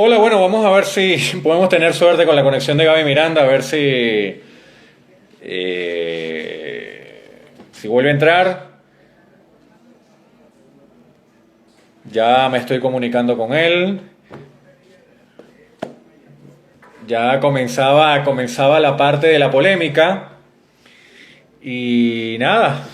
Hola, bueno, vamos a ver si podemos tener suerte con la conexión de Gaby Miranda, a ver si vuelve a entrar. Ya me estoy comunicando con él. Ya comenzaba la parte de la polémica. Y nada,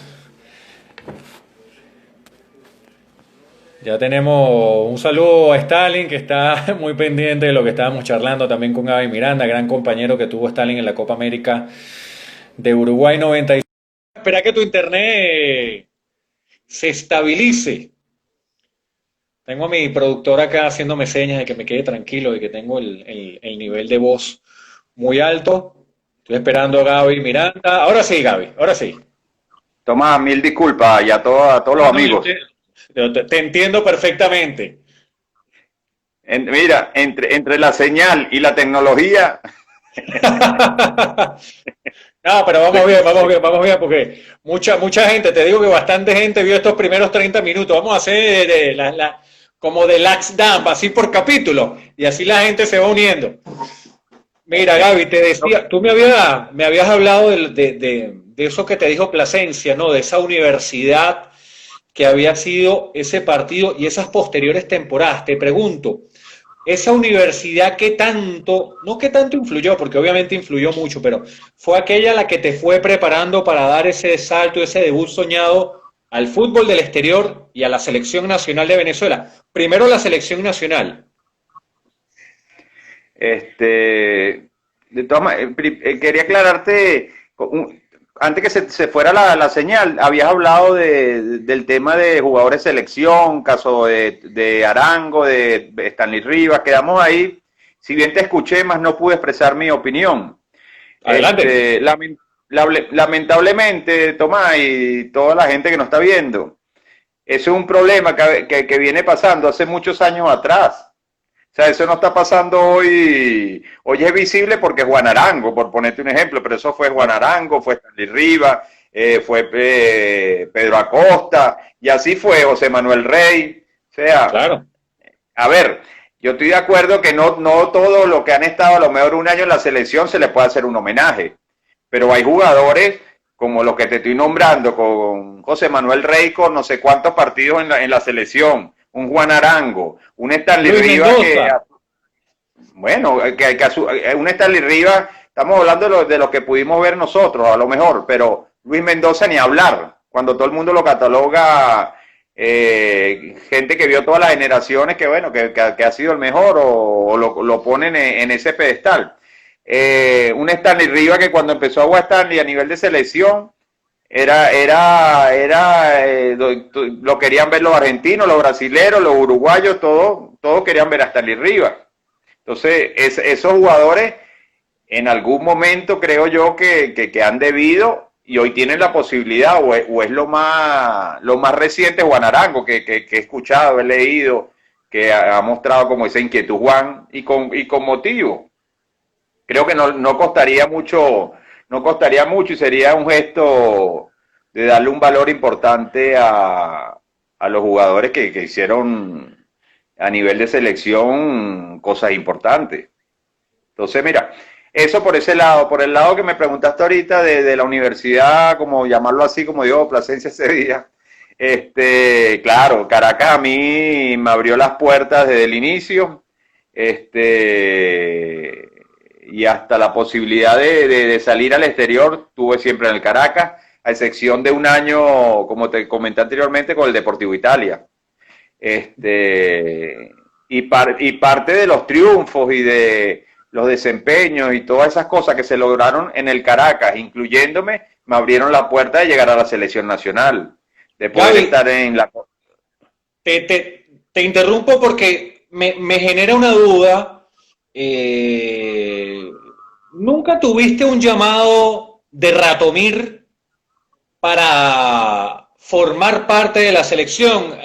ya tenemos un saludo a Stalin, que está muy pendiente de lo que estábamos charlando también con Gaby Miranda, gran compañero que tuvo Stalin en la Copa América de Uruguay 96. Espera que tu internet se estabilice. Tengo a mi productor acá haciéndome señas de que me quede tranquilo, de que tengo el nivel de voz muy alto. Estoy esperando a Gaby Miranda. Ahora sí, Gaby, ahora sí. Tomás, mil disculpas y a todos los No, no, amigos. te entiendo perfectamente. Mira, entre la señal y la tecnología, No, pero vamos se- bien, vamos se- bien, vamos bien, porque mucha gente, te digo que bastante gente vio estos primeros 30 minutos. Vamos a hacer como de Lax Dump, así por capítulo, y así la gente se va uniendo. Mira, Gaby, te decía, tú me habías hablado de eso que te dijo Plasencia, ¿no? De esa universidad que había sido ese partido y esas posteriores temporadas. Te pregunto, esa universidad que tanto, no que tanto influyó, porque obviamente influyó mucho, pero fue aquella la que te fue preparando para dar ese salto, ese debut soñado al fútbol del exterior y a la selección nacional de Venezuela. Primero la selección nacional. este, quería aclararte, antes que se fuera la señal, habías hablado del tema de jugadores de selección, caso de Arango, de Stanley Rivas, quedamos ahí. Si bien te escuché, más no pude expresar mi opinión. Adelante. Este, lamentablemente, Tomás, y toda la gente que nos está viendo, eso es un problema que viene pasando hace muchos años atrás. O sea, eso no está pasando hoy. Hoy es visible porque es Juan Arango, por ponerte un ejemplo, pero eso fue Juan Arango, fue Stanley Rivas, fue Pedro Acosta, y así fue José Manuel Rey. O sea, Claro. a ver, yo estoy de acuerdo que no todo lo que han estado a lo mejor un año en la selección se le puede hacer un homenaje, pero hay jugadores como los que te estoy nombrando, con José Manuel Rey, con no sé cuántos partidos en la selección, un Juan Arango, un Stanley Luis Rivas Mendoza. bueno, un Stanley Rivas, estamos hablando de lo que pudimos ver nosotros, a lo mejor, pero Luis Mendoza ni hablar, cuando todo el mundo lo cataloga, gente que vio todas las generaciones, que bueno, que ha sido el mejor o lo ponen en ese pedestal. Un Stanley Rivas que cuando empezó a jugar Stanley a nivel de selección, lo querían ver los argentinos, los brasileros, los uruguayos, todos querían ver a Stanley Rivas. Entonces, esos jugadores en algún momento creo yo que han debido y hoy tienen la posibilidad, o es lo más reciente, Juan Arango, que he escuchado, he leído, que ha mostrado como esa inquietud Juan, y con motivo. Creo que no costaría mucho, no costaría mucho y sería un gesto de darle un valor importante a los jugadores que hicieron a nivel de selección cosas importantes. Entonces, mira, eso por ese lado. Por el lado que me preguntaste ahorita de la universidad, como llamarlo así, como digo, Plasencia ese día. Claro, Caracas a mí me abrió las puertas desde el inicio. Y hasta la posibilidad de salir al exterior tuve siempre en el Caracas, a excepción de un año, como te comenté anteriormente, con el Deportivo Italia. Este, y parte de los triunfos y de los desempeños y todas esas cosas que se lograron en el Caracas, incluyéndome, me abrieron la puerta de llegar a la selección nacional, de poder Gaby, estar en la... te interrumpo porque me genera una duda. ¿Nunca tuviste un llamado de Ratomir para formar parte de la selección?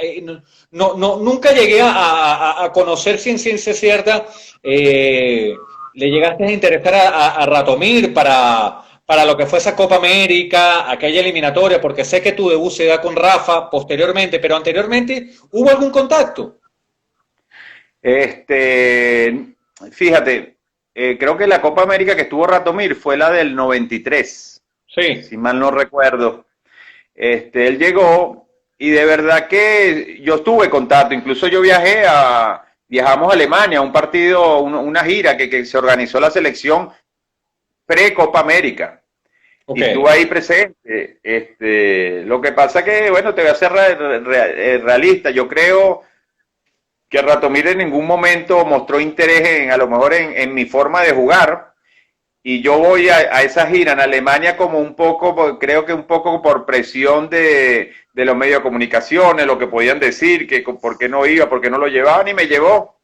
Nunca llegué a conocer si en ciencia cierta le llegaste a interesar a Ratomir para lo que fue esa Copa América, aquella eliminatoria, porque sé que tu debut se da con Rafa posteriormente, pero anteriormente, ¿hubo algún contacto? Este, fíjate, creo que la Copa América que estuvo Ratomir fue la del 93, Sí, si mal no recuerdo. Él llegó y de verdad que yo tuve contacto, incluso yo viajamos a Alemania, a un partido, una gira que se organizó la selección pre-Copa América. ok. Y estuve ahí presente. Lo que pasa que, bueno, te voy a ser realista. Yo creo que Ratomir en ningún momento mostró interés a lo mejor en mi forma de jugar. Y yo voy a esa gira en Alemania como un poco, creo que un poco por presión de los medios de comunicaciones, lo que podían decir, que por qué no iba, por qué no lo llevaban, y me llevó.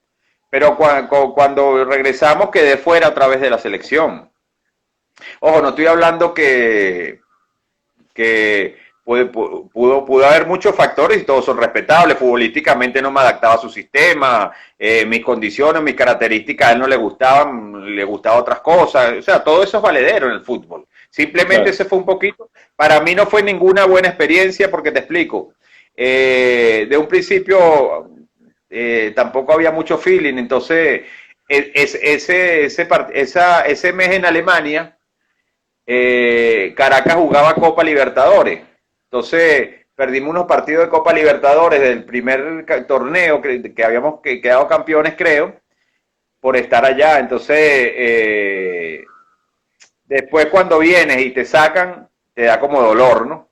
Pero cuando regresamos quedé fuera otra vez de la selección. Ojo, no estoy hablando que pudo haber muchos factores y todos son respetables. Futbolísticamente no me adaptaba a su sistema, mis condiciones, mis características a él no le gustaban, le gustaban otras cosas. O sea, todo eso es valedero en el fútbol. Simplemente Claro. ese fue un poquito. Para mí no fue ninguna buena experiencia porque te explico. De un principio tampoco había mucho feeling, entonces ese mes en Alemania Caracas jugaba Copa Libertadores. Entonces, perdimos unos partidos de Copa Libertadores del primer torneo que habíamos quedado campeones, creo, por estar allá. Entonces, después cuando vienes y te sacan, te da como dolor, ¿no?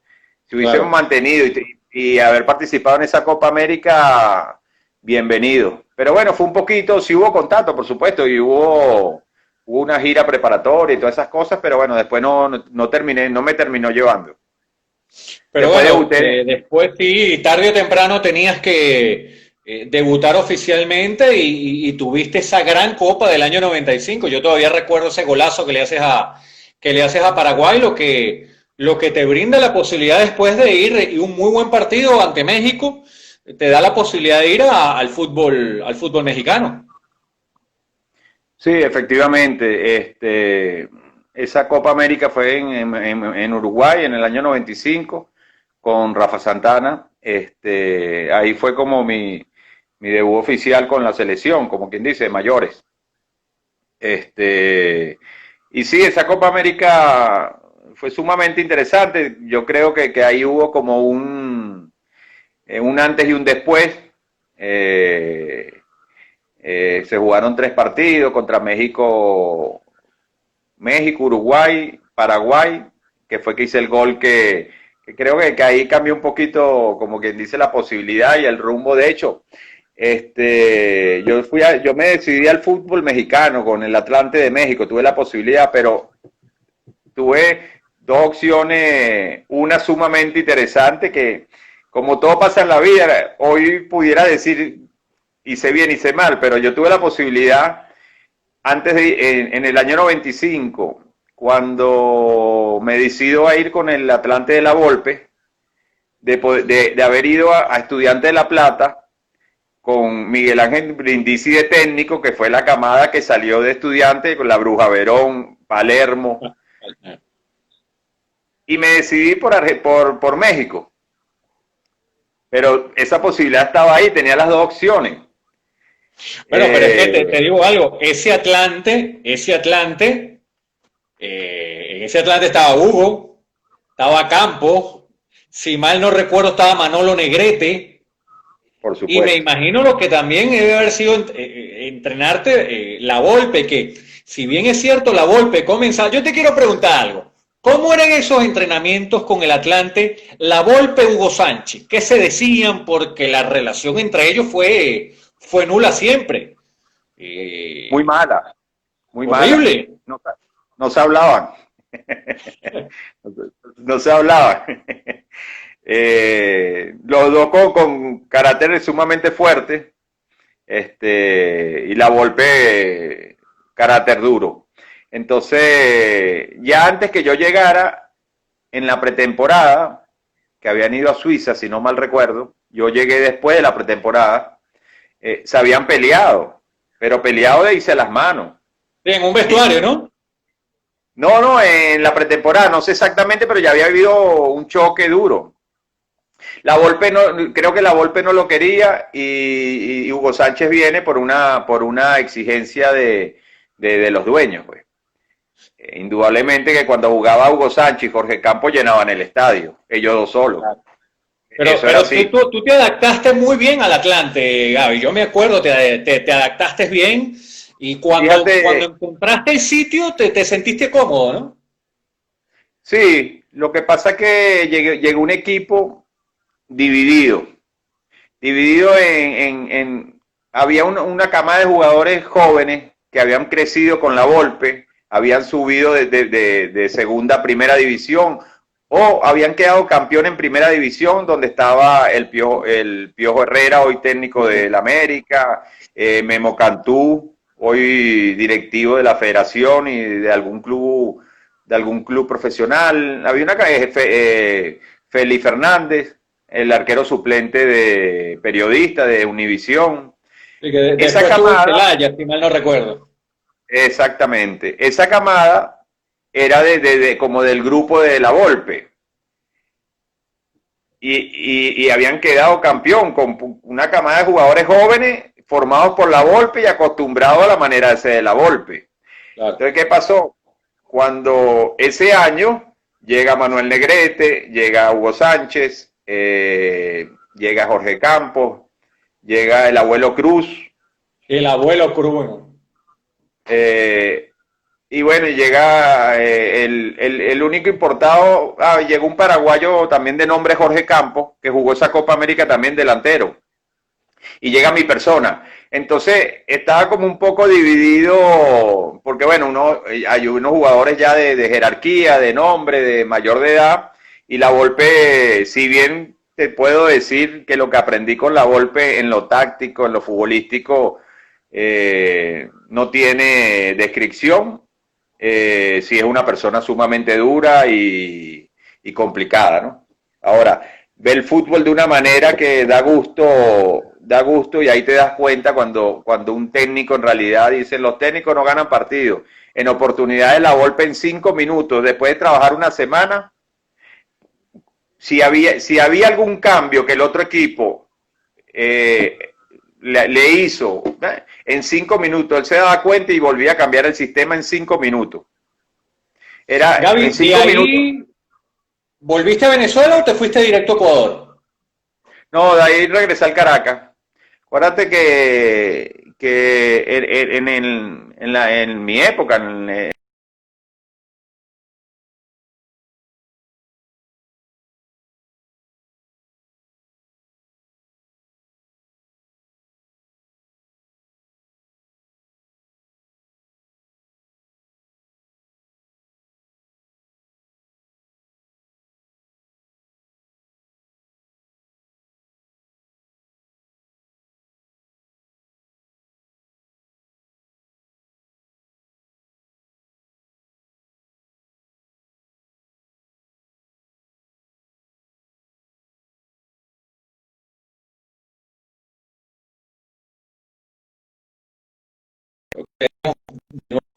Si hubiésemos Claro. mantenido y haber participado en esa Copa América, bienvenido. Pero bueno, fue un poquito, sí hubo contacto, por supuesto, y hubo una gira preparatoria y todas esas cosas, pero bueno, después no terminé, no me terminó llevando. Pero Después bueno, debuté, después sí, tarde o temprano tenías que debutar oficialmente y tuviste esa gran Copa del año 95. Yo todavía recuerdo ese golazo que le haces a Paraguay, lo que te brinda la posibilidad después de ir y un muy buen partido ante México, te da la posibilidad de ir al fútbol mexicano. sí, efectivamente, esa Copa América fue en Uruguay en el año 95 con Rafa Santana. Ahí fue como mi debut oficial con la selección, como quien dice, mayores. Y sí, esa Copa América fue sumamente interesante. Yo creo que ahí hubo como un antes y un después. Eh, Se jugaron 3 partidos contra México, Uruguay, Paraguay, que fue que hice el gol que creo que ahí cambió un poquito, como quien dice, la posibilidad y el rumbo. De hecho, yo me decidí al fútbol mexicano con el Atlante de México, tuve la posibilidad, pero tuve 2 opciones, una sumamente interesante que, como todo pasa en la vida, hoy pudiera decir hice bien, hice mal, pero yo tuve la posibilidad en el año 95, cuando me decido a ir con el Atlante de la Volpe, de haber ido a Estudiante de La Plata con Miguel Ángel Brindisi de técnico, que fue la camada que salió de Estudiante con la Bruja Verón, Palermo, y me decidí por México. Pero esa posibilidad estaba ahí, tenía las 2 opciones. Bueno, pero es que te Eh, digo algo, en ese Atlante estaba Hugo, estaba Campos, si mal no recuerdo estaba Manolo Negrete, por y me supuesto. imagino lo que también debe haber sido entrenarte La Volpe, que si bien es cierto La Volpe comenzaba, yo te quiero preguntar algo, ¿cómo eran esos entrenamientos con el Atlante, La Volpe, Hugo Sánchez? ¿Qué se decían? Porque la relación entre ellos fue nula siempre. Muy Eh, mala, muy mala. Horrible. No, no se hablaban. No se hablaban. Los dos con carácter sumamente fuerte. Y la Volpe, carácter duro. Entonces, ya antes que yo llegara, en la pretemporada, que habían ido a Suiza, si no mal recuerdo, yo llegué después de la pretemporada, se habían peleado, pero peleado de irse las manos. Sí, en un vestuario, ¿no? No, en la pretemporada, no sé exactamente, pero ya había habido un choque duro. La Volpe no, creo que la Volpe no lo quería y Hugo Sánchez viene por una exigencia de los dueños, pues. Indudablemente que cuando jugaba Hugo Sánchez y Jorge Campos llenaban el estadio, ellos dos solos. Claro. Eso era Pero así. tú te adaptaste muy bien al Atlante, Gaby. Yo me acuerdo, te adaptaste bien y cuando Fíjate, encontraste el sitio te sentiste cómodo, ¿no? sí, lo que pasa es que llegó un equipo dividido, dividido había una cama de jugadores jóvenes que habían crecido con la Volpe, habían subido de segunda a primera división o habían quedado campeón en primera división donde estaba el Piojo Herrera, hoy técnico del América, Memo Cantú, hoy directivo de la federación y de algún club profesional. Había Feli Fernández, el arquero suplente de periodista de Univisión. Y que Esa después tuvo en camada, Celaya, si mal no recuerdo. exactamente, esa camada era como del grupo de la Volpe y habían quedado campeón con una camada de jugadores jóvenes formados por la Volpe y acostumbrados a la manera de ser de la Volpe. Claro. Entonces, ¿qué pasó? Cuando ese año llega Manuel Negrete, llega Hugo Sánchez, llega Jorge Campos, llega el abuelo Cruz, El abuelo Cruz. eh, y bueno, llega el único importado, llegó un paraguayo también de nombre Jorge Campos, que jugó esa Copa América también delantero, y llega mi persona. Entonces estaba como un poco dividido, porque bueno, hay unos jugadores ya de jerarquía, de nombre, de mayor de edad, y la Volpe, si bien te puedo decir que lo que aprendí con la Volpe en lo táctico, en lo futbolístico, no tiene descripción, si es una persona sumamente dura y complicada, ¿no? Ahora, ve el fútbol de una manera que da gusto y ahí te das cuenta cuando un técnico en realidad dice, los técnicos no ganan partidos. En oportunidades la Volpe en 5 minutos, después de trabajar una semana, si había algún cambio que el otro equipo le hizo, en 5 minutos, él se daba cuenta y volvía a cambiar el sistema en 5 minutos. Era Gaby, en ¿de 5 minutos. ahí volviste a Venezuela o te fuiste directo a Ecuador? No, de ahí regresé al Caracas. Acuérdate que en mi época,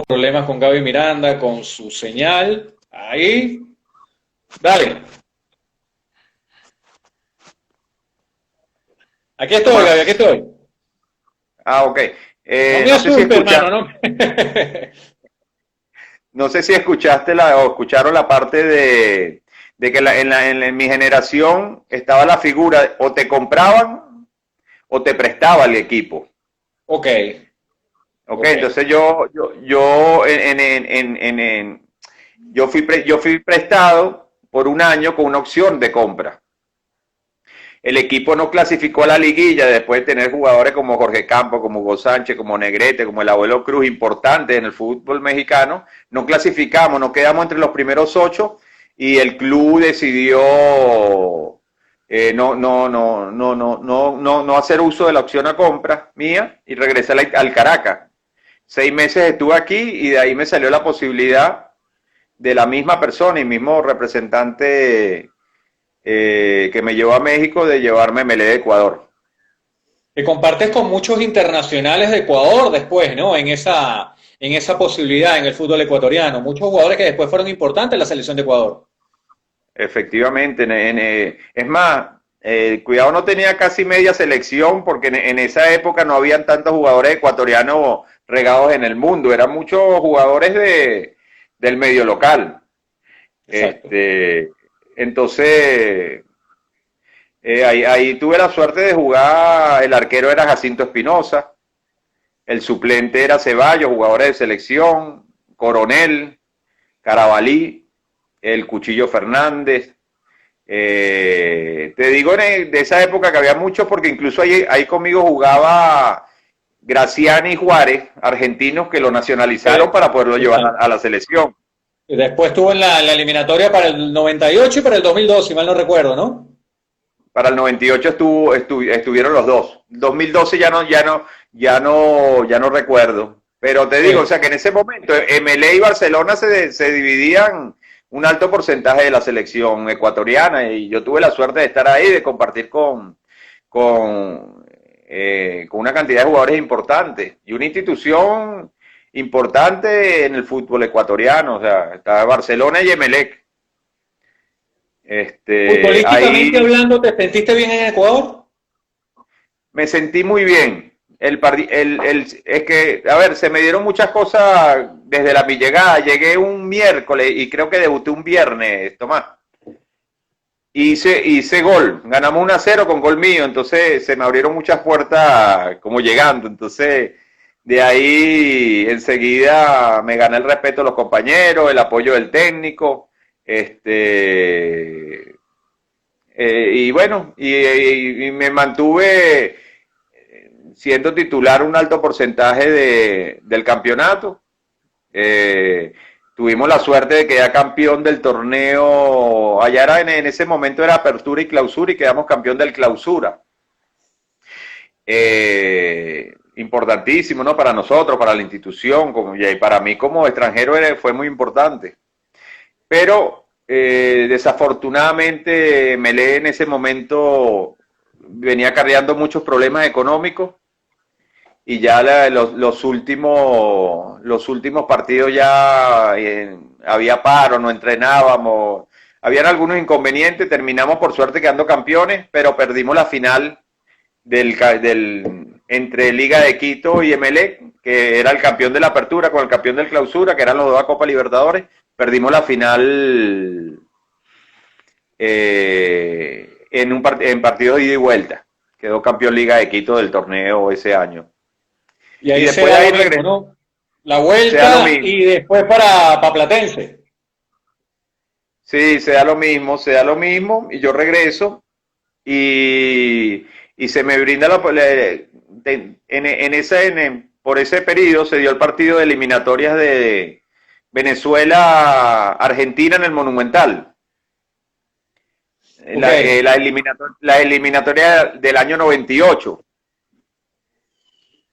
Problemas con Gaby Miranda, con su señal. Ahí. Dale. Aquí ¿cómo estoy, Gaby, aquí es? estoy. Ok. No me No sé si asuste, hermano, escuchaste, ¿no? no sé si escuchaste o escucharon la parte de que en mi generación estaba la figura, o te compraban o te prestaba el equipo. Ok, Ok, ok. entonces yo fui prestado por un año con una opción de compra. El equipo no clasificó a la liguilla después de tener jugadores como Jorge Campos, como Hugo Sánchez, como Negrete, como el abuelo Cruz, importantes en el fútbol mexicano. No clasificamos, no quedamos entre los primeros 8 y el club decidió no hacer uso de la opción a compra mía y regresé al Caracas. 6 meses estuve aquí y de ahí me salió la posibilidad de la misma persona y mismo representante que me llevó a México de llevarme a Melé de Ecuador. Te compartes con muchos internacionales de Ecuador después, ¿no? En esa posibilidad en el fútbol ecuatoriano. Muchos jugadores que después fueron importantes en la selección de Ecuador. Efectivamente, es más, Cuidado no tenía casi media selección porque en esa época no habían tantos jugadores ecuatorianos regados en el mundo, eran muchos jugadores del medio local. Exacto. Entonces, ahí tuve la suerte de jugar, el arquero era Jacinto Espinosa, el suplente era Ceballos, jugadores de selección, Coronel, Carabalí, el Cuchillo Fernández. Te digo de esa época que había muchos porque incluso ahí conmigo jugaba Graciani y Juárez, argentinos que lo nacionalizaron para poderlo llevar a la selección. Y después estuvo en la eliminatoria para el 98 y para el 2002, si mal no recuerdo, ¿no? Para el 98 estuvieron los dos. 2012 ya no recuerdo. Pero te digo, o sea que en ese momento MLE y Barcelona se dividían un alto porcentaje de la selección ecuatoriana y yo tuve la suerte de estar ahí, de compartir con una cantidad de jugadores importantes y una institución importante en el fútbol ecuatoriano, o sea, está Barcelona y Emelec. Futbolísticamente hablando, ¿te sentiste bien en Ecuador? Me sentí muy bien. Es que, a ver, se me dieron muchas cosas desde mi llegada. Llegué un miércoles y creo que debuté un viernes, Tomás. Hice gol. Ganamos 1-0 con gol mío. Entonces se me abrieron muchas puertas como llegando. Entonces, de ahí enseguida me gané el respeto de los compañeros, el apoyo del técnico. Y bueno, y me mantuve siendo titular un alto porcentaje del campeonato. Tuvimos la suerte de quedar campeón del torneo, allá era en ese momento era apertura y clausura y quedamos campeón del clausura. Importantísimo, ¿no? Para nosotros, para la institución, y para mí como extranjero fue muy importante. Pero desafortunadamente Melé en ese momento venía acarreando muchos problemas económicos y ya los últimos partidos ya había paro, no entrenábamos, habían algunos inconvenientes, terminamos por suerte quedando campeones, pero perdimos la final entre Liga de Quito y Emelec, que era el campeón de la apertura con el campeón del clausura, que eran los dos a Copa Libertadores, perdimos la final en partidos de ida y vuelta, quedó campeón Liga de Quito del torneo ese año. Y ahí después se da lo mismo, ¿no? La vuelta y después para Platense. Sí, se da lo mismo y yo regreso y se me brinda por ese periodo se dio el partido de eliminatorias de Venezuela-Argentina en el Monumental. Okay. La eliminatoria del año 98.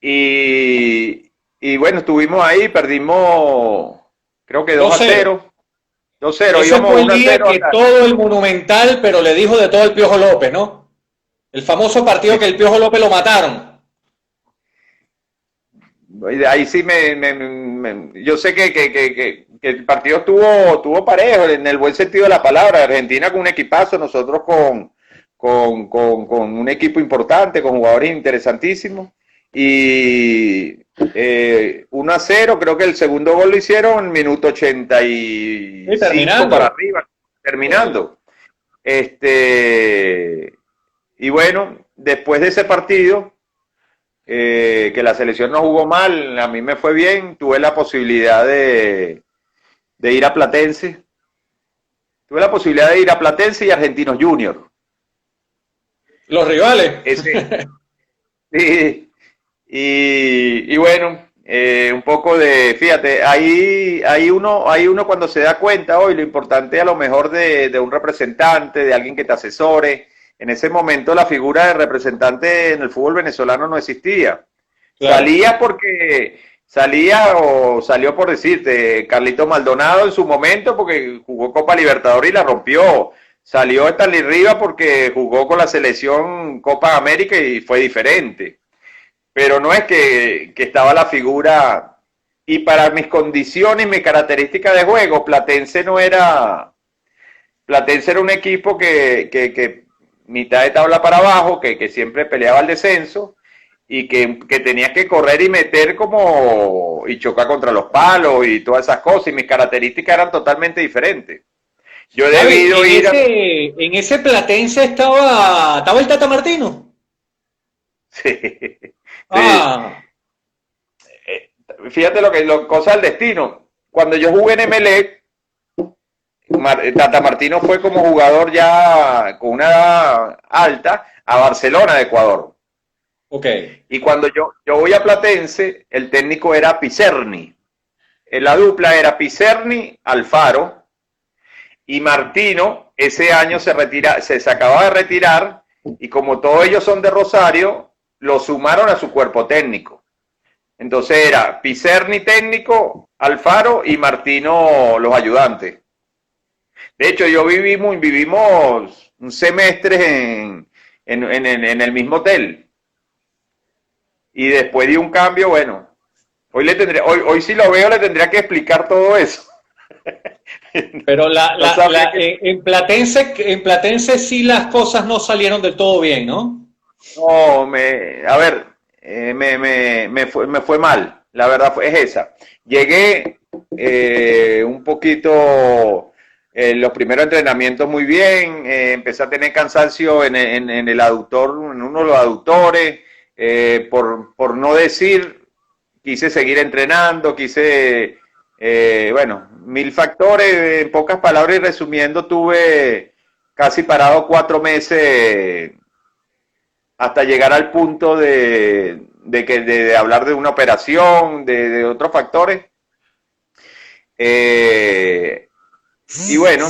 Y bueno, estuvimos ahí, perdimos creo que 2-0. 2-0. Ese fue el día que todo el Monumental, pero le dijo de todo el Piojo López, ¿no? El famoso partido que el Piojo López lo mataron. Ahí sí yo sé que el partido estuvo parejo, en el buen sentido de la palabra. Argentina con un equipazo, nosotros con un equipo importante, con jugadores interesantísimos. Y 1-0, creo que el segundo gol lo hicieron en minuto 85 para arriba, terminando. Y bueno, después de ese partido, que la selección no jugó mal, a mí me fue bien, tuve la posibilidad de ir a Platense. Tuve la posibilidad de ir a Platense y Argentinos Juniors. Los rivales. Sí. Y bueno, un poco de, fíjate, ahí uno cuando se da cuenta hoy lo importante a lo mejor de un representante, de alguien que te asesore. En ese momento la figura de representante en el fútbol venezolano no existía. Claro. Salió por decirte, Carlito Maldonado en su momento porque jugó Copa Libertadores y la rompió. Salió Stanley Rivas porque jugó con la selección Copa América y fue diferente. Pero no es que estaba la figura, y para mis condiciones y mis características de juego, Platense era un equipo que mitad de tabla para abajo, que siempre peleaba el descenso, y que tenías que correr y meter como, y chocar contra los palos y todas esas cosas, y mis características eran totalmente diferentes. Yo he Gaby, debido ir a... en ese Platense estaba el Tata Martino. Sí, sí. Ah, Fíjate lo cosa del destino. Cuando yo jugué en MLE, Tata Martino fue como jugador ya con una edad alta a Barcelona de Ecuador. ok. Y cuando yo voy a Platense, el técnico era Picerni. La dupla era Picerni, Alfaro, y Martino ese año se acababa de retirar, y como todos ellos son de Rosario, lo sumaron a su cuerpo técnico. Entonces era Picerni técnico, Alfaro y Martino los ayudantes. De hecho, vivimos un semestre en el mismo hotel. Y después de un cambio, bueno, hoy si lo veo le tendría que explicar todo eso. Pero No sabría que, en Platense sí las cosas no salieron del todo bien, ¿no? no, a ver, me fue mal, la verdad es esa. Llegué un poquito, los primeros entrenamientos muy bien, empecé a tener cansancio en el aductor, en uno de los aductores, por no decir, quise seguir entrenando, bueno, mil factores, en pocas palabras y resumiendo, tuve casi parado 4 meses hasta llegar al punto de hablar de una operación, de otros factores. Y bueno,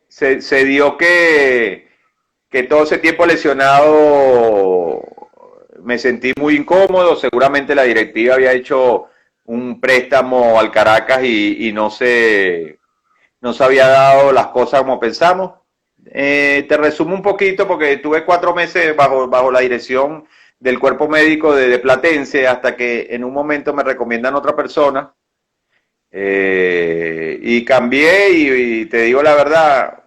se dio que todo ese tiempo lesionado me sentí muy incómodo, seguramente la directiva había hecho un préstamo al Caracas y no se había dado las cosas como pensamos. Te resumo un poquito porque tuve 4 meses bajo la dirección del cuerpo médico de Platense hasta que en un momento me recomiendan otra persona y cambié y te digo la verdad,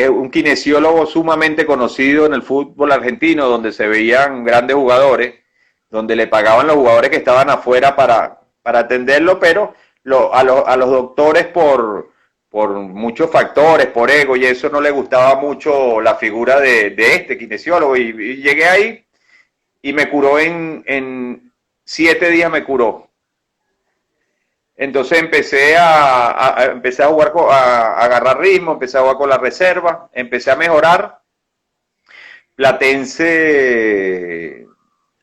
un kinesiólogo sumamente conocido en el fútbol argentino donde se veían grandes jugadores, donde le pagaban los jugadores que estaban afuera para atenderlo, pero a los doctores por muchos factores, por ego, y eso no le gustaba mucho la figura de este kinesiólogo. Y llegué ahí y me curó en 7 días, me curó. Entonces empecé a jugar, a agarrar ritmo, empecé a jugar con la reserva, empecé a mejorar. Platense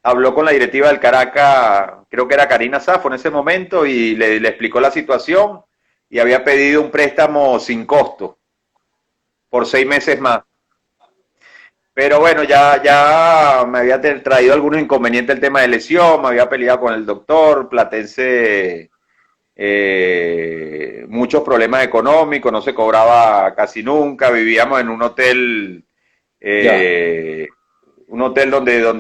habló con la directiva del Caracas, creo que era Karina Safo en ese momento, y le explicó la situación y había pedido un préstamo sin costo por 6 meses más. Pero bueno, ya me había traído algunos inconvenientes el tema de lesión, me había peleado con el doctor, Platense, muchos problemas económicos, no se cobraba casi nunca, vivíamos en un hotel donde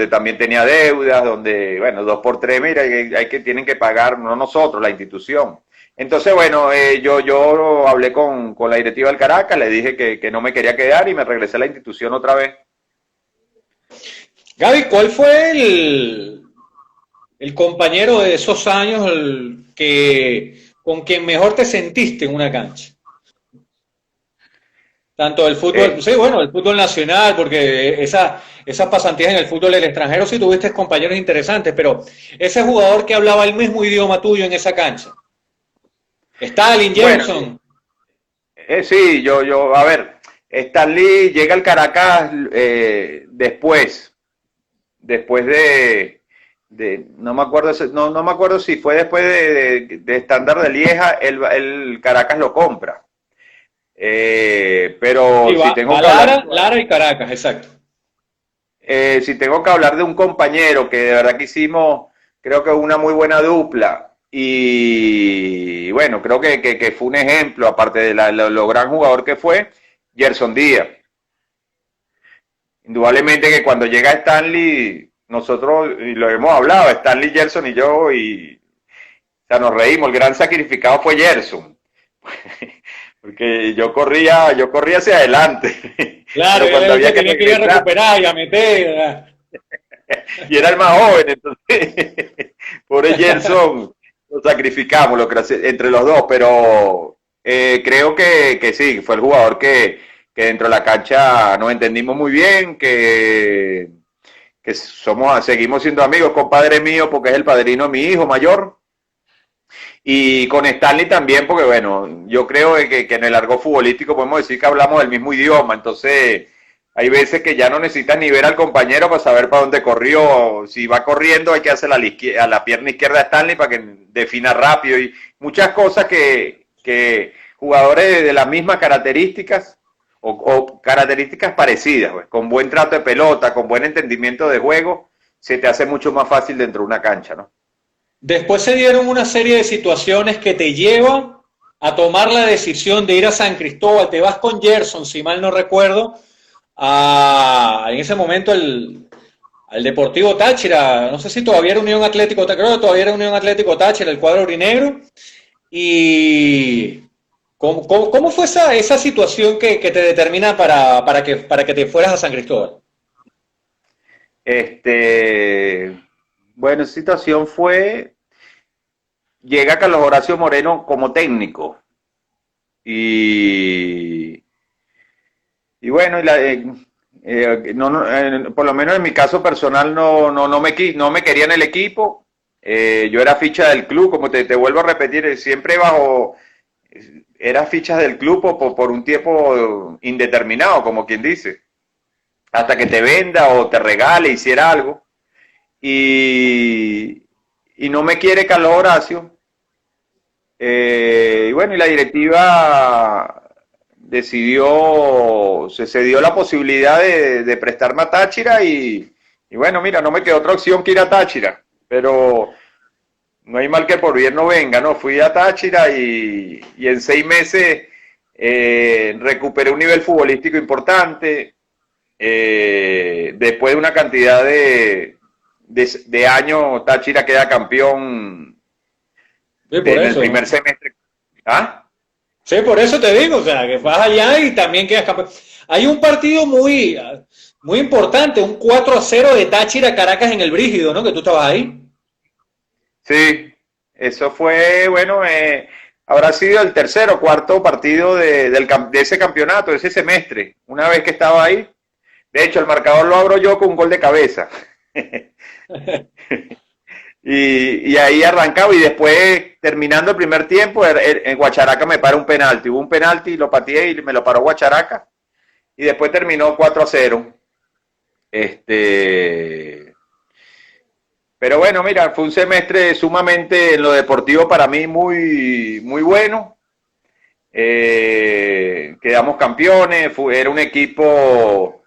también tenía deudas, donde, bueno, 2 por 3, mira, tienen que pagar, no nosotros, la institución. Entonces, bueno, yo hablé con la directiva del Caracas, le dije que no me quería quedar y me regresé a la institución otra vez. Gaby, ¿cuál fue el compañero de esos años con quien mejor te sentiste en una cancha? Tanto del fútbol, Eh, sí, bueno, el fútbol nacional, porque esas pasantías en el fútbol del extranjero sí tuviste compañeros interesantes, pero ese jugador que hablaba el mismo idioma tuyo en esa cancha. Stalin, bueno, Gerson. sí, a ver, Stanley llega al Caracas después no me acuerdo, no me acuerdo si fue después de Estándar de Lieja, el Caracas lo compra. Pero Sí, si tengo va que hablar, Lara y Caracas, exacto. si tengo que hablar de un compañero que de verdad que hicimos, creo que una muy buena dupla y bueno, creo que fue un ejemplo, aparte de lo gran jugador que fue, Gerson Díaz. Indudablemente que cuando llega Stanley, nosotros y lo hemos hablado, Stanley, Gerson y yo, o sea, nos reímos, el gran sacrificado fue Gerson. porque yo corría hacia adelante, Claro, pero él cuando era el que había que tenía que ir a regresar, recuperar y a meter. ¿Verdad? y era el más joven, entonces, pobre Gerson, lo sacrificamos entre los dos, pero creo que sí, fue el jugador que dentro de la cancha nos entendimos muy bien, que seguimos siendo amigos, compadre mío, porque es el padrino de mi hijo mayor, y con Stanley también, porque bueno, yo creo que en el argot futbolístico podemos decir que hablamos el mismo idioma, entonces hay veces que ya no necesitas ni ver al compañero para saber para dónde corrió. Si va corriendo hay que hacer a la pierna izquierda de Stanley para que defina rápido y muchas cosas que jugadores de las mismas características o características parecidas, pues, con buen trato de pelota, con buen entendimiento de juego, se te hace mucho más fácil dentro de una cancha, ¿no? Después se dieron una serie de situaciones que te llevan a tomar la decisión de ir a San Cristóbal. Te vas con Gerson, si mal no recuerdo, en ese momento al Deportivo Táchira. No sé si todavía era Unión Atlético Táchira, creo que todavía era Unión Atlético Táchira, el cuadro aurinegro. Y ¿cómo fue esa situación que te determina para que te fueras a San Cristóbal? Bueno, esa situación fue, llega Carlos Horacio Moreno como técnico y, y bueno, por lo menos en mi caso personal no me quería en el equipo. Yo era ficha del club, como te vuelvo a repetir, siempre era ficha del club por un tiempo indeterminado, como quien dice, hasta que te venda o te regale, hiciera algo. Y no me quiere Carlos Horacio. Y bueno, y la directiva se cedió la posibilidad de prestarme a Táchira y bueno, mira, no me quedó otra opción que ir a Táchira, pero no hay mal que por bien no venga, ¿no? Fui a Táchira y en 6 meses recuperé un nivel futbolístico importante, después de una cantidad de años, Táchira queda campeón Sí, por en el eso, primer ¿no? semestre. ¿Ah? Sí, por eso te digo, o sea, que vas allá y también quedas campeón. Hay un partido muy importante, un 4-0 de Táchira Caracas en el Brígido, ¿no? Que tú estabas ahí. Sí, eso fue, bueno, habrá sido el tercer o cuarto partido de ese campeonato, de ese semestre, una vez que estaba ahí. De hecho, el marcador lo abro yo con un gol de cabeza. Y ahí arrancaba y después, terminando el primer tiempo, en Guacharaca me para un penalti. Hubo un penalti y lo pateé y me lo paró Guacharaca. Y después terminó 4-0. Pero bueno, mira, fue un semestre sumamente en lo deportivo para mí muy bueno. Quedamos campeones, era un equipo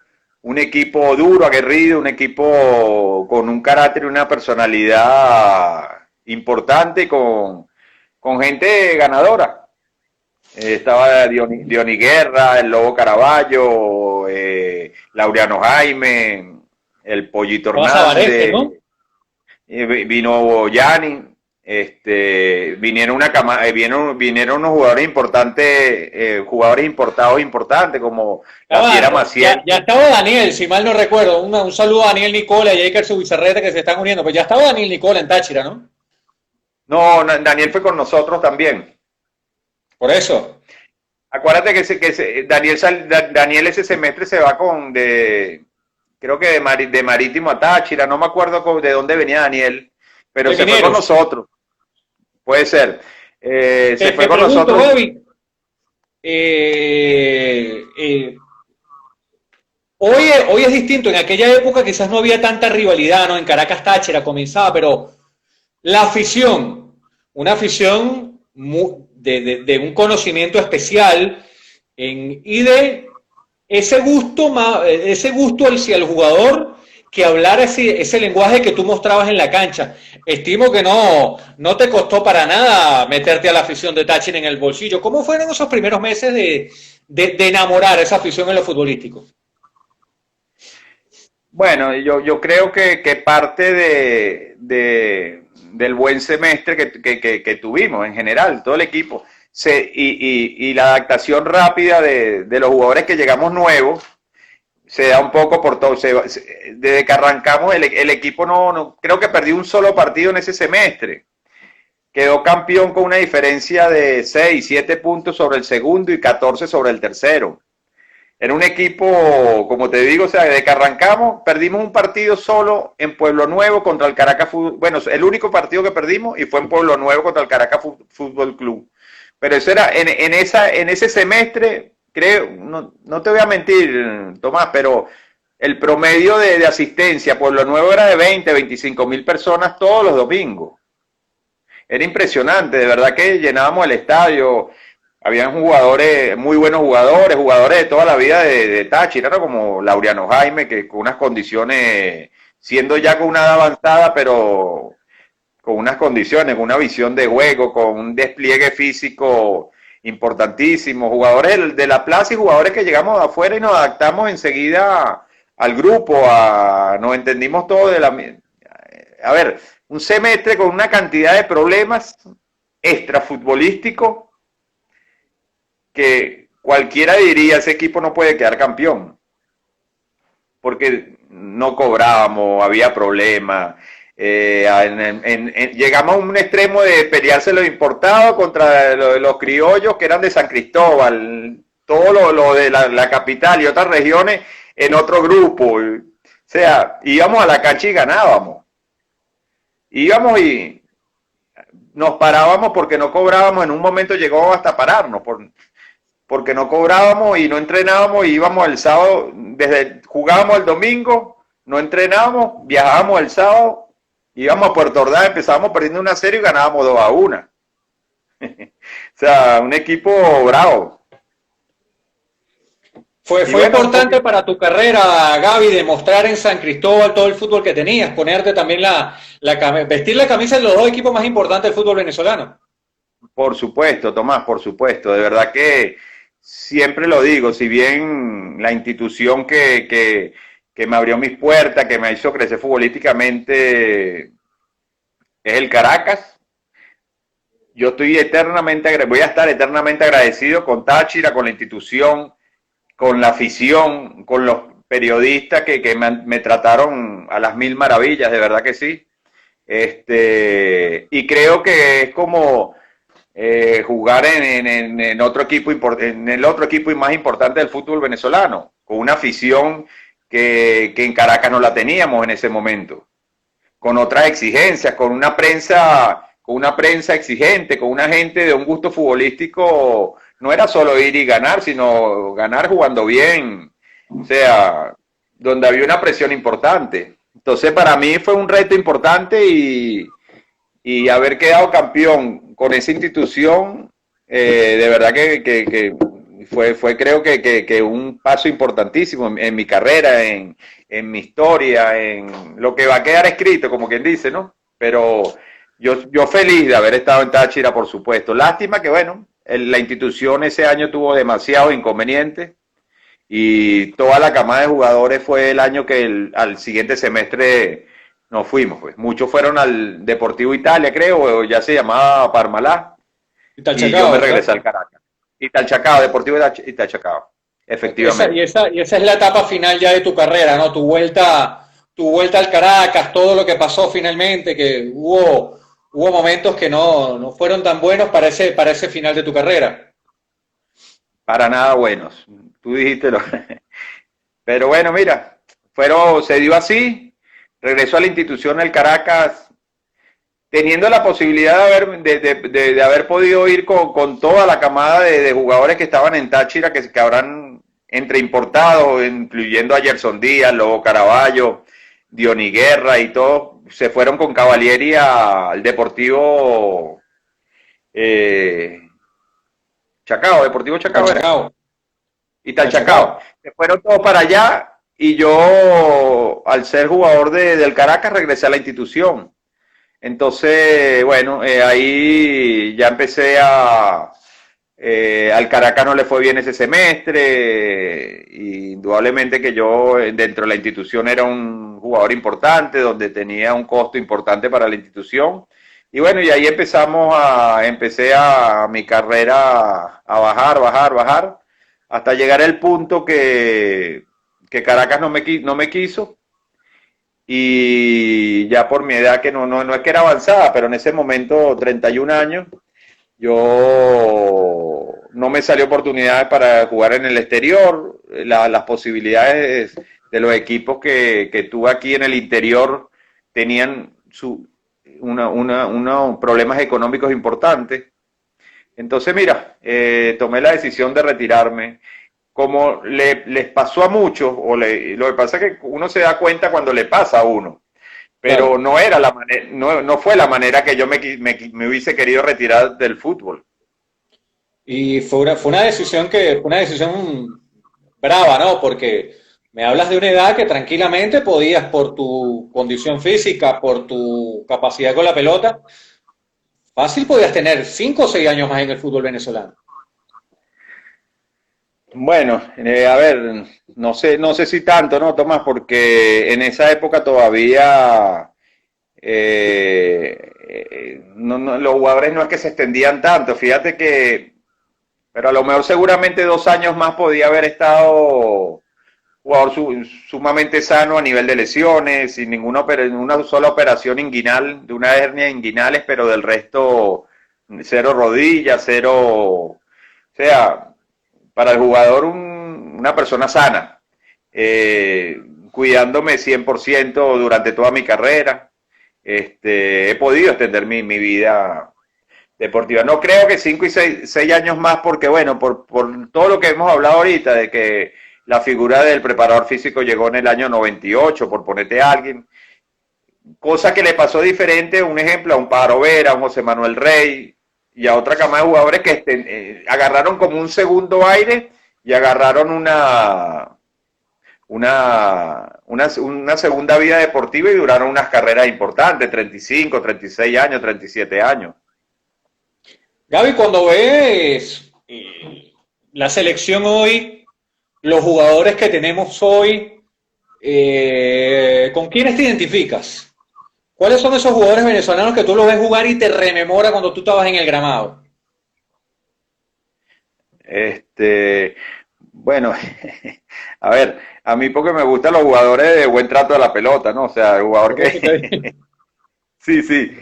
duro, aguerrido, un equipo con un carácter y una personalidad importante, con gente ganadora. Estaba Diony Guerra, el Lobo Caraballo, Laureano Jaime, el Pollito Estabas Zabarete, Hernández, ¿no? vino Yanni, vinieron unos jugadores importantes, jugadores importados importantes como la Fiera Maciel. Ya estaba Daniel, si mal no recuerdo. Un saludo a Daniel Nicola y a Iker Subizarreta que se están uniendo. Pues ya estaba Daniel Nicola en Táchira, ¿no? No, Daniel fue con nosotros también. Por eso. Acuérdate Daniel ese semestre se va creo que de Marítimo a Táchira, no me acuerdo de dónde venía Daniel, pero De se fue con Mineros. nosotros, puede ser. Se fue Te con pregunto, nosotros. Gaby, eh, eh, hoy es distinto. En aquella época quizás no había tanta rivalidad, ¿no? En Caracas Táchira comenzaba, pero la afición, una afición de un conocimiento especial y de ese gusto hacia el jugador que hablara ese lenguaje que tú mostrabas en la cancha. Estimo que no te costó para nada meterte a la afición de Táchira en el bolsillo. ¿Cómo fueron esos primeros meses de enamorar a esa afición en lo futbolístico? Bueno, yo creo que parte del buen semestre que tuvimos en general, todo el equipo, y la adaptación rápida de los jugadores que llegamos nuevos se da un poco por todo. Desde que arrancamos, el equipo no creo que perdió un solo partido en ese semestre. Quedó campeón con una diferencia de 6, 7 puntos sobre el segundo y 14 sobre el tercero. Era un equipo, como te digo, o sea, desde que arrancamos, perdimos un partido solo en Pueblo Nuevo contra el Caracas Fútbol. Bueno, el único partido que perdimos y fue en Pueblo Nuevo contra el Caracas Fútbol Club. Pero eso era en ese semestre, creo, no te voy a mentir, Tomás, pero el promedio de asistencia Pueblo Nuevo era de 20, 25 mil personas todos los domingos. Era impresionante, de verdad que llenábamos el estadio. Habían jugadores, muy buenos jugadores de toda la vida de Táchira, ¿no? Como Laureano Jaime, que con unas condiciones, siendo ya con una edad avanzada, pero con unas condiciones, con una visión de juego, con un despliegue físico importantísimo. Jugadores de la plaza y jugadores que llegamos de afuera y nos adaptamos enseguida al grupo, nos entendimos todo de la... A ver, un semestre con una cantidad de problemas extrafutbolísticos que cualquiera diría ese equipo no puede quedar campeón porque no cobrábamos, había problemas, llegamos a un extremo de pelearse los importados contra los criollos que eran de San Cristóbal, todo lo de la capital y otras regiones en otro grupo, o sea, íbamos a la cancha y ganábamos, íbamos y nos parábamos porque no cobrábamos, en un momento llegó hasta pararnos, porque no cobrábamos y no entrenábamos y íbamos el sábado, jugábamos el domingo, no entrenábamos, viajábamos el sábado, íbamos a Puerto Ordaz, empezábamos perdiendo 1-0 y ganábamos 2-1. O sea, un equipo bravo. Fue bueno, importante para tu carrera, Gaby, demostrar en San Cristóbal todo el fútbol que tenías, ponerte también vestir la camisa de los dos equipos más importantes del fútbol venezolano. Por supuesto, Tomás, por supuesto. De verdad que siempre lo digo, si bien la institución que me abrió mis puertas, que me hizo crecer futbolísticamente, es el Caracas, yo voy a estar eternamente agradecido con Táchira, con la institución, con la afición, con los periodistas que me trataron a las mil maravillas, de verdad que sí. Y creo que es como jugar en otro equipo, en el otro equipo más importante del fútbol venezolano, con una afición que en Caracas no la teníamos en ese momento, con otras exigencias, con una prensa exigente, con una gente de un gusto futbolístico. No era solo ir y ganar, sino ganar jugando bien, o sea, donde había una presión importante. Entonces, para mí fue un reto importante y haber quedado campeón con esa institución, de verdad que fue creo que un paso importantísimo en mi carrera, en mi historia, en lo que va a quedar escrito, como quien dice, ¿no? Pero yo feliz de haber estado en Táchira, por supuesto. Lástima que, bueno, la institución ese año tuvo demasiados inconvenientes y toda la camada de jugadores fue el año que al siguiente semestre nos fuimos, pues. Muchos fueron al Deportivo Italia, creo, o ya se llamaba Parmalá, y yo me regresé al Caracas. Italchacao, Deportivo Italchacao, efectivamente. Y esa es la etapa final ya de tu carrera, ¿no? Tu vuelta al Caracas, todo lo que pasó finalmente, que hubo momentos que no fueron tan buenos para ese final de tu carrera. Para nada buenos, tú dijiste Pero bueno, mira, se dio así, regresó a la institución del Caracas, teniendo la posibilidad de haber podido ir con toda la camada de jugadores que estaban en Táchira, que habrán entre importados, incluyendo a Gerson Díaz, Lobo Caraballo, Diony Guerra y todo, se fueron con Cavalieri al Deportivo Deportivo Chacao. Italchacao. Se fueron todos para allá y yo, al ser jugador del Caracas, regresé a la institución. Entonces, bueno, ahí ya empecé al Caracas no le fue bien ese semestre, indudablemente que yo dentro de la institución era un jugador importante, donde tenía un costo importante para la institución, Y bueno, y ahí empecé a mi carrera a bajar, hasta llegar al punto que Caracas no me quiso, y ya por mi edad, que no es que era avanzada, pero en ese momento, 31 años, yo no me salió oportunidades para jugar en el exterior. Las posibilidades de los equipos que tuve aquí en el interior tenían unos problemas económicos importantes. Entonces, mira, tomé la decisión de retirarme. Como les pasó a muchos, lo que pasa es que uno se da cuenta cuando le pasa a uno, pero Claro. no era la manera, no fue la manera que yo me hubiese querido retirar del fútbol. Y fue una decisión brava, ¿no? Porque me hablas de una edad que tranquilamente podías, por tu condición física, por tu capacidad con la pelota, fácil podías tener 5 o 6 años más en el fútbol venezolano. Bueno, a ver, no sé si tanto, ¿no, Tomás? Porque en esa época todavía los jugadores no es que se extendían tanto. Fíjate que, pero a lo mejor seguramente 2 años más podía haber estado jugador sumamente sano a nivel de lesiones, sin una sola operación inguinal, de una hernia inguinales, pero del resto cero rodillas, cero, o sea, para el jugador una persona sana, cuidándome 100% durante toda mi carrera. He podido extender mi vida deportiva. No creo que 5 y 6 años más, porque bueno, por todo lo que hemos hablado ahorita, de que la figura del preparador físico llegó en el año 98, por ponerte a alguien, cosa que le pasó diferente, un ejemplo, a un Pájaro Vera, a un José Manuel Rey y a otra cama de jugadores que agarraron como un segundo aire y agarraron una segunda vida deportiva y duraron unas carreras importantes, 35, 36 años, 37 años. Gaby, cuando ves la selección hoy, los jugadores que tenemos hoy, ¿con quiénes te identificas? ¿Cuáles son esos jugadores venezolanos que tú los ves jugar y te rememora cuando tú estabas en el gramado? Este, bueno, a ver, a mí porque me gustan los jugadores de buen trato de la pelota, ¿no? O sea, el jugador Por eso que, sí, sí,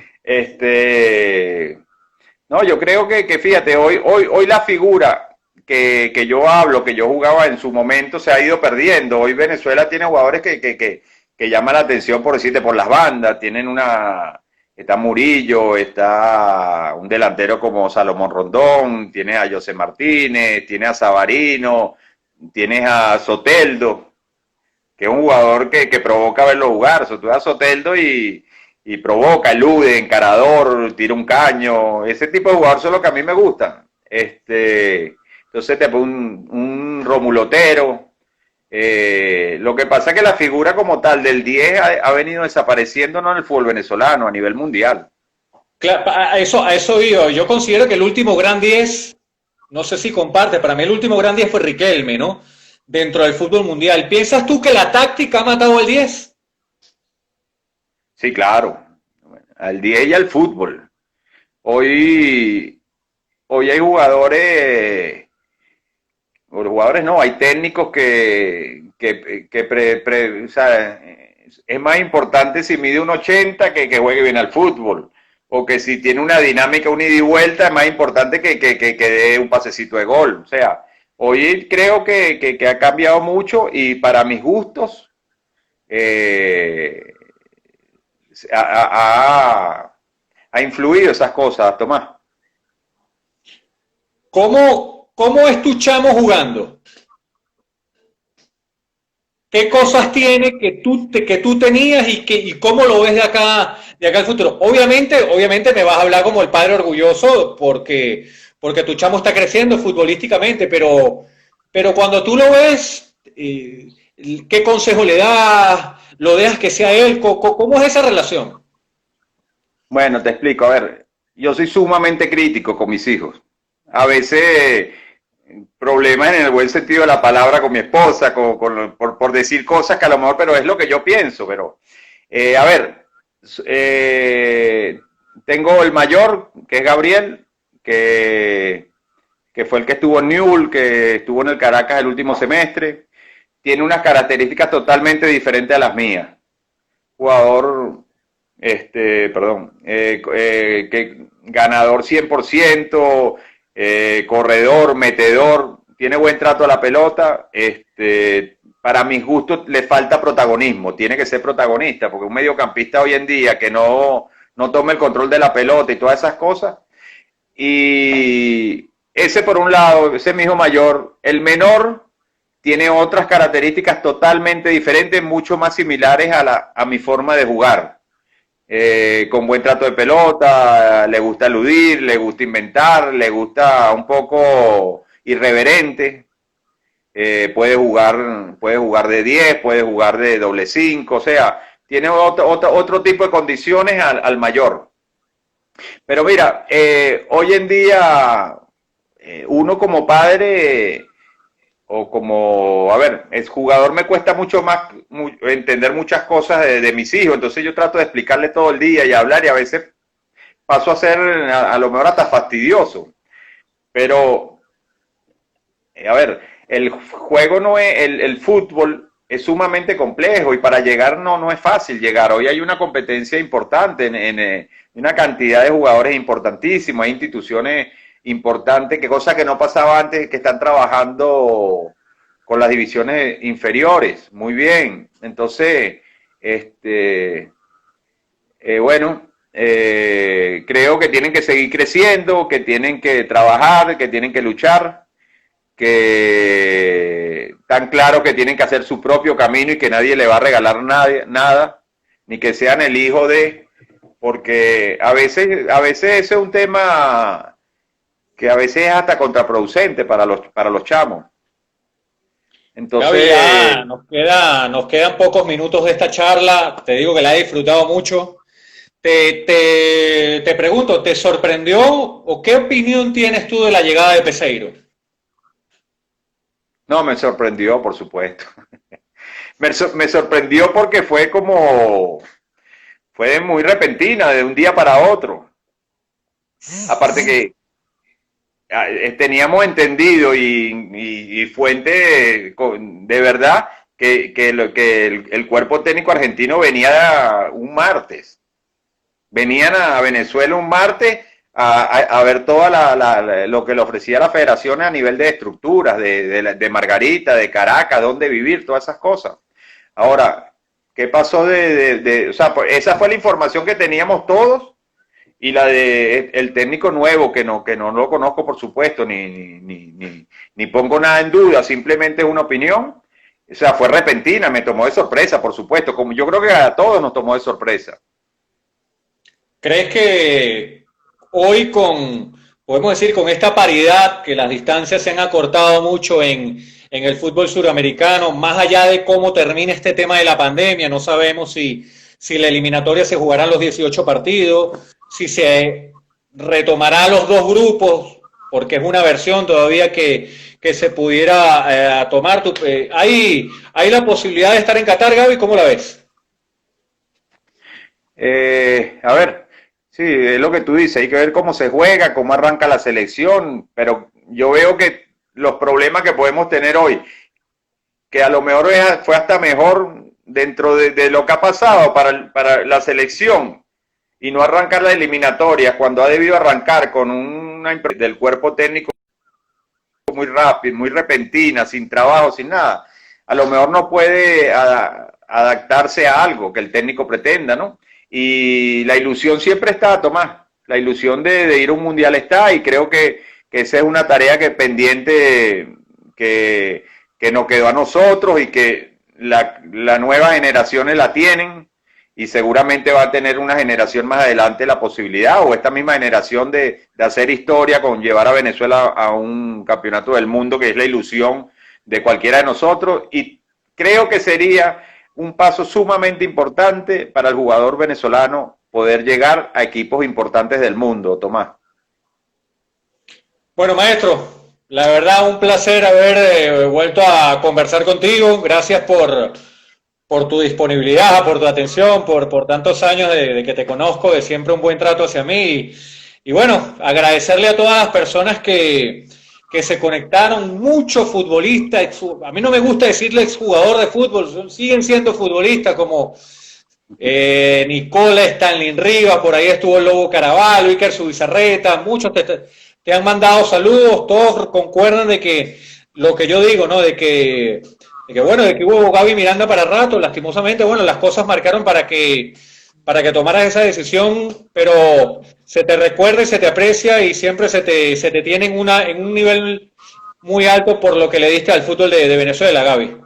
no, yo creo que fíjate, hoy la figura que yo hablo, que yo jugaba en su momento, se ha ido perdiendo. Hoy Venezuela tiene jugadores que llaman la atención, por decirte, por las bandas. Está Murillo, está un delantero como Salomón Rondón, tiene a José Martínez, tiene a Savarino, tienes a Soteldo, que es un jugador que provoca verlo jugar. O sea, tú ves a Soteldo y provoca, elude, encarador, tira un caño. Ese tipo de jugadores son los que a mí me gustan. Entonces te pone un Romulotero. Lo que pasa es que la figura como tal del 10 ha venido desapareciendo, no en el fútbol venezolano, a nivel mundial. Claro, a eso iba. Yo considero que el último gran 10, no sé si comparte, para mí el último gran 10 fue Riquelme, ¿no? Dentro del fútbol mundial. ¿Piensas tú que la táctica ha matado al 10? Sí, claro, al 10 y al fútbol. Hoy, hoy hay jugadores no, hay técnicos o sea, es más importante si mide un 80 que juegue bien al fútbol, o que si tiene una dinámica, un ida y vuelta, es más importante que dé un pasecito de gol. O sea, hoy creo que ha cambiado mucho, y para mis gustos eh, ha, ha influido esas cosas, Tomás. ¿Cómo es tu chamo jugando? ¿Qué cosas tiene que tú tenías y cómo lo ves de acá al futuro? Obviamente me vas a hablar como el padre orgulloso porque tu chamo está creciendo futbolísticamente, pero cuando tú lo ves, ¿qué consejo le das? ¿Lo dejas que sea él? ¿Cómo es esa relación? Bueno, te explico. A ver, yo soy sumamente crítico con mis hijos. A veces problemas en el buen sentido de la palabra con mi esposa, por decir cosas que a lo mejor, pero es lo que yo pienso. Pero, a ver, eh, tengo el mayor, que es Gabriel, que fue el que estuvo en Newell, que estuvo en el Caracas el último semestre. Tiene unas características totalmente diferentes a las mías. Jugador, que ganador 100%, corredor, metedor, tiene buen trato a la pelota. Para mis gustos le falta protagonismo, tiene que ser protagonista, porque un mediocampista hoy en día que no tome el control de la pelota y todas esas cosas. Y ese por un lado, ese mismo mayor. El menor tiene otras características totalmente diferentes, mucho más similares a mi forma de jugar. Con buen trato de pelota, le gusta eludir, le gusta inventar, le gusta un poco irreverente. Puede jugar de 10, puede jugar de doble 5, o sea, tiene otro tipo de condiciones al mayor. Pero mira, hoy en día uno como padre o como, a ver, es jugador, me cuesta mucho más entender muchas cosas de mis hijos, entonces yo trato de explicarle todo el día y hablar, y a veces paso a ser a lo mejor hasta fastidioso. Pero, a ver, el juego no es, el fútbol es sumamente complejo, y para llegar no es fácil llegar. Hoy hay una competencia importante en una cantidad de jugadores importantísimos, hay instituciones importantes, que cosa que no pasaba antes, que están trabajando con las divisiones inferiores, muy bien. Entonces, creo que tienen que seguir creciendo, que tienen que trabajar, que tienen que luchar, que tan claro que tienen que hacer su propio camino y que nadie le va a regalar nada, ni que sean el hijo de, porque a veces ese es un tema que a veces es hasta contraproducente para los chamos. Entonces, Gaby, ya nos quedan pocos minutos de esta charla. Te digo que la he disfrutado mucho. Te pregunto, ¿te sorprendió o qué opinión tienes tú de la llegada de Peseiro? No, me sorprendió, por supuesto. Me sorprendió porque fue muy repentina, de un día para otro. Aparte que teníamos entendido y fuente de verdad que el cuerpo técnico argentino venía un martes. Venían a Venezuela un martes a ver lo que le ofrecía la federación a nivel de estructuras, de Margarita, de Caracas, dónde vivir, todas esas cosas. Ahora, ¿qué pasó o sea, esa fue la información que teníamos todos, y la de el técnico nuevo, que no lo conozco, por supuesto, ni pongo nada en duda, simplemente es una opinión. O sea, fue repentina, me tomó de sorpresa, por supuesto, como yo creo que a todos nos tomó de sorpresa. ¿Crees que hoy podemos decir, con esta paridad, que las distancias se han acortado mucho en el fútbol suramericano, más allá de cómo termine este tema de la pandemia, no sabemos si la eliminatoria se jugarán los 18 partidos, si se retomará los dos grupos, porque es una versión todavía que se pudiera tomar? ¿Hay la posibilidad de estar en Qatar, Gaby? ¿Cómo la ves? A ver, sí, es lo que tú dices, hay que ver cómo se juega, cómo arranca la selección, pero yo veo que los problemas que podemos tener hoy, que a lo mejor fue hasta mejor dentro de lo que ha pasado para la selección, y no arrancar la eliminatoria cuando ha debido arrancar con una del cuerpo técnico muy rápido, muy repentina, sin trabajo, sin nada. A lo mejor no puede adaptarse a algo que el técnico pretenda, ¿no? Y la ilusión siempre está, Tomás. La ilusión de ir a un mundial está, y creo que esa es una tarea que pendiente, que nos quedó a nosotros, y que las nuevas generaciones la tienen, y seguramente va a tener una generación más adelante la posibilidad, o esta misma generación, de hacer historia con llevar a Venezuela a un campeonato del mundo, que es la ilusión de cualquiera de nosotros. Y creo que sería un paso sumamente importante para el jugador venezolano poder llegar a equipos importantes del mundo, Tomás. Bueno, maestro, la verdad un placer haber vuelto a conversar contigo. Gracias por tu disponibilidad, por tu atención, por tantos años de que te conozco, de siempre un buen trato hacia mí. Y bueno, agradecerle a todas las personas que se conectaron, muchos futbolistas, a mí no me gusta decirle exjugador de fútbol, siguen siendo futbolistas como Nicola Stanley Rivas, por ahí estuvo el Lobo Caraballo, Iker Subizarreta, muchos te han mandado saludos, todos concuerdan de que lo que yo digo, ¿no? Bueno, de que hubo Gaby Miranda para rato, lastimosamente, bueno, las cosas marcaron para que tomaras esa decisión, pero se te recuerda y se te aprecia y siempre se te tiene en un nivel muy alto por lo que le diste al fútbol de Venezuela, Gaby.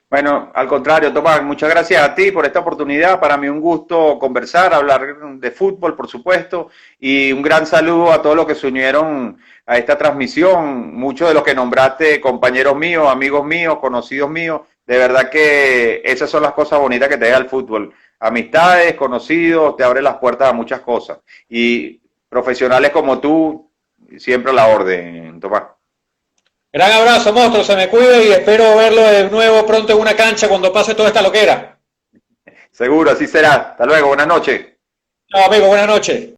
Bueno, al contrario, Tomás, muchas gracias a ti por esta oportunidad. Para mí un gusto conversar, hablar de fútbol, por supuesto, y un gran saludo a todos los que se unieron a esta transmisión. Muchos de los que nombraste, compañeros míos, amigos míos, conocidos míos, de verdad que esas son las cosas bonitas que te da el fútbol. Amistades, conocidos, te abre las puertas a muchas cosas. Y profesionales como tú, siempre a la orden, Tomás. Gran abrazo, monstruo, se me cuida y espero verlo de nuevo pronto en una cancha cuando pase toda esta loquera. Seguro, así será. Hasta luego, buenas noches. Chao, amigo, buenas noches.